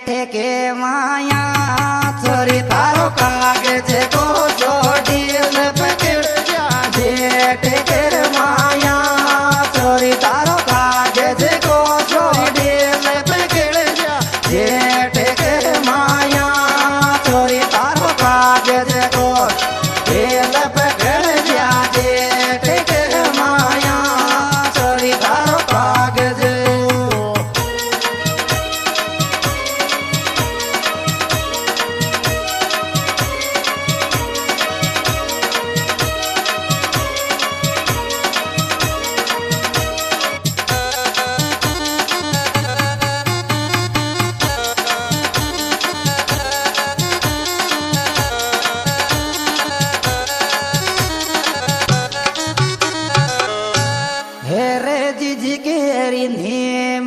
ठेके माया छोरी तारो कागज को छोड़ील पकड़ जा ठेके माया छोरी तारो कागज को छोड़ील पकड़ जा ठेके माया छोरी तारो कागज को ढील पकड़ जा ठेके माया छोरी तारो कागज हेरे जीजी केरी नी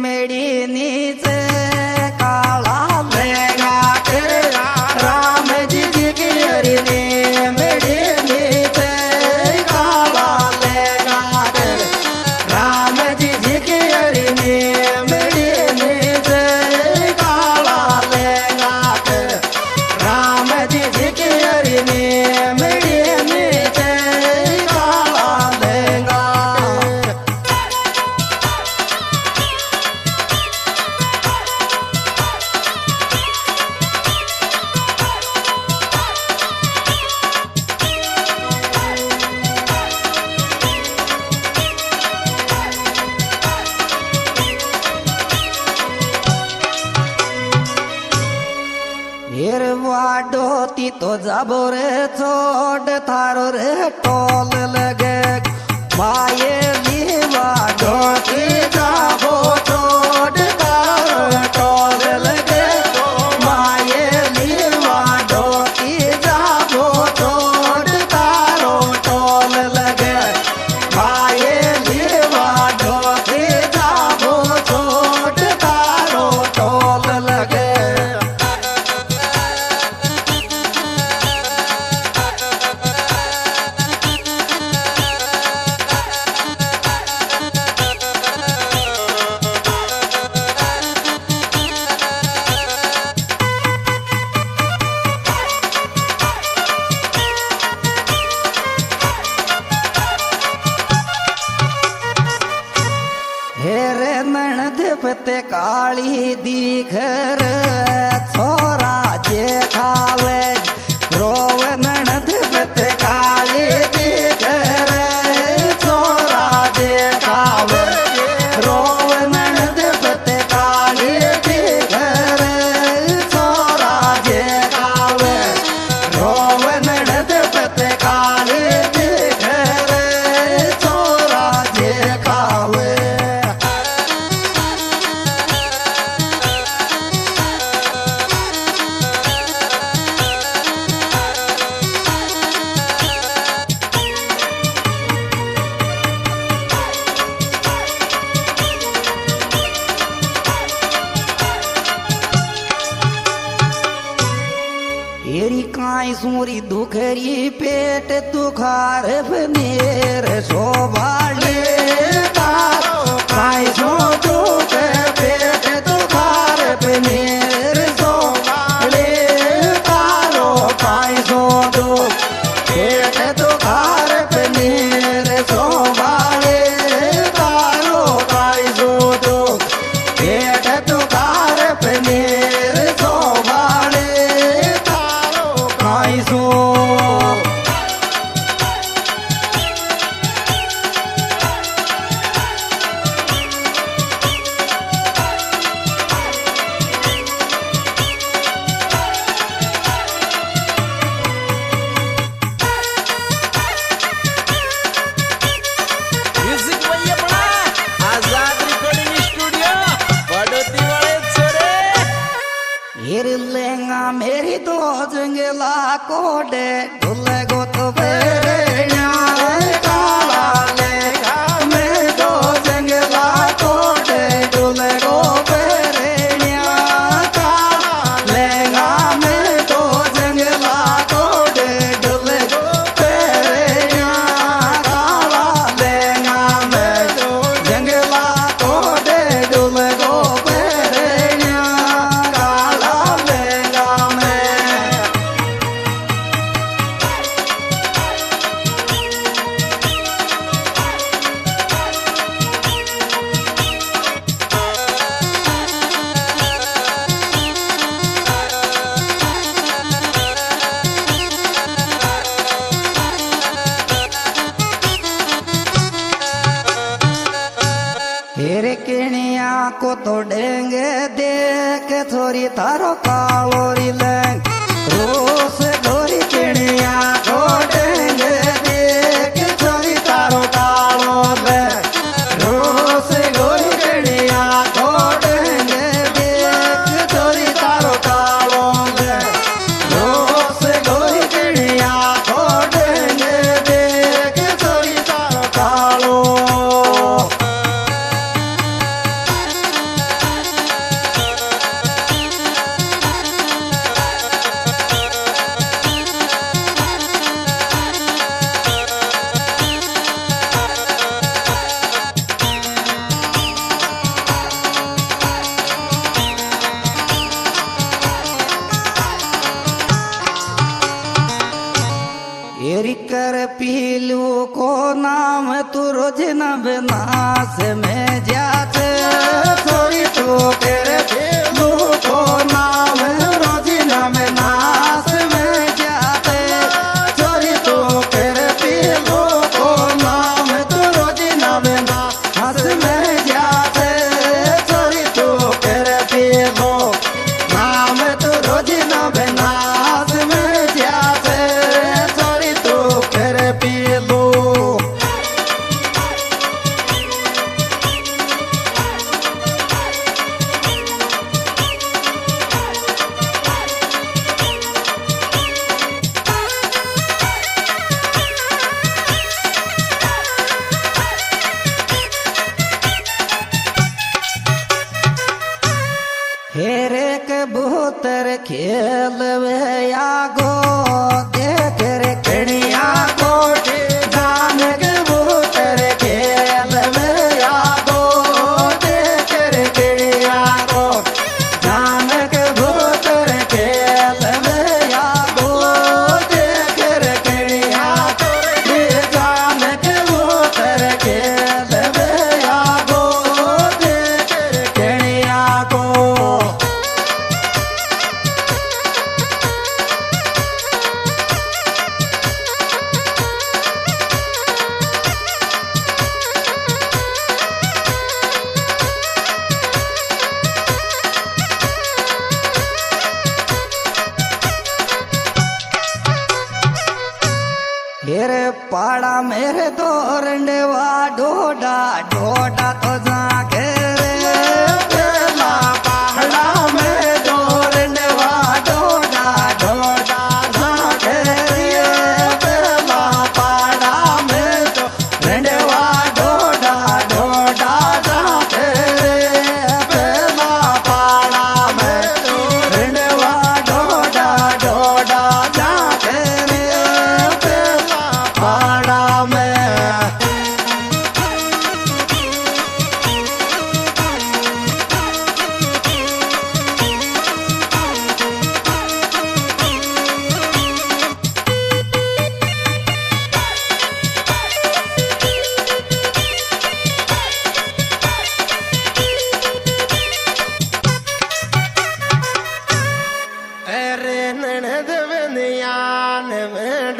मेरी नीचे काला लेगा तेरा राम जीजी केरी नी मेरी नीचे काला लेगा तेरा राम जीजी केरी नी मेरी नीचे काला लेगा तेरा राम जीजी केरी नी मेरी नीचे काला लेगा वाडो ती तो जाबो रे छोड़ थारो रे टोल लगे माये ली वाडो ती जाबो छोड़ थारो टोल लगे माये ली वाडो ती जाबो छोड़ थारो टोल लगे माये ली वाडो ती जाबो छोड़ थारो टोल लगे हेरे ननद पते काली दिखर छोरा जे खावे रोव ननद पते काली दिखर छोरा जे खावे रोव ननद पते काली दिखर छोरा जे खावे रोव ननद पते काली दिखर छोरा जे खावे एरी काई सूरी दुखरी पेट दुखार मेर शोभाले तारो काई सो दुख पेट दुखार मेर शोभाले तारो काई सो दुख पेट दुखार मेर शोभाले तारो काई सो दुख पेट दुखार मेर शोभाले काई सो म्युझिक वही अपना आजाद रिकॉर्डिंग स्टूडियो बड़ोती वाले छोरे हिर लेंगा मेरी तो जंगला कोडे ढुले गो तो बेरेण्या काला लेगा मैं तो जंगला कोडे ढुले गो बेरेण्या काला लेगा मैं तो जंगला कोडे ढुले गो बेरेण्या काला लेगा मैं तो जंगला कोडे ढुले गो बेरेण्या काला को तो डेंगे देख छोरी तारो कालो री लेंग रोस गोरी चिड़िया को डेंगे देख छोरी तारो कालो लेंग रोस गोरी चिड़िया को डेंगे देख छोरी तारो कालो लेंग रोस गोरी चिड़िया को डेंगे देख छोरी तारो कालो। एरिकर पीलू को नाम तू रोज न बनास में जाते थोड़ी तो तेरे पीलू को नाम रोज न बनास में जाते थोड़ी तो तेरे पीलू को नाम तू रोज न बनास में जाते थोड़ी तो तेरे पीलू नाम तू रोज न बनास में जाते पीलो। हेरे के भूतर खेल वे आगो देख रे कणिया कोटे जान के भूतर खेल वे आगो देख रे कणिया को जान के भूतर खेल वे आगो देख रे कणिया को जान के भूतर खेल वे आगो देख रे कणिया को। मेरे पाड़ा मेरे दो रंडेवा डोडा डोडा तो जाके रे पहला पहाड़ा में दो रंडेवा डोडा डोडा जाके रे पहला पहाड़ा में दो रंडेवा डोडा डोडा जाके रे पहला पहाड़ा में दो रंडेवा डोडा डोडा जाके रे पाड़ा में। अरे ननद बनियान में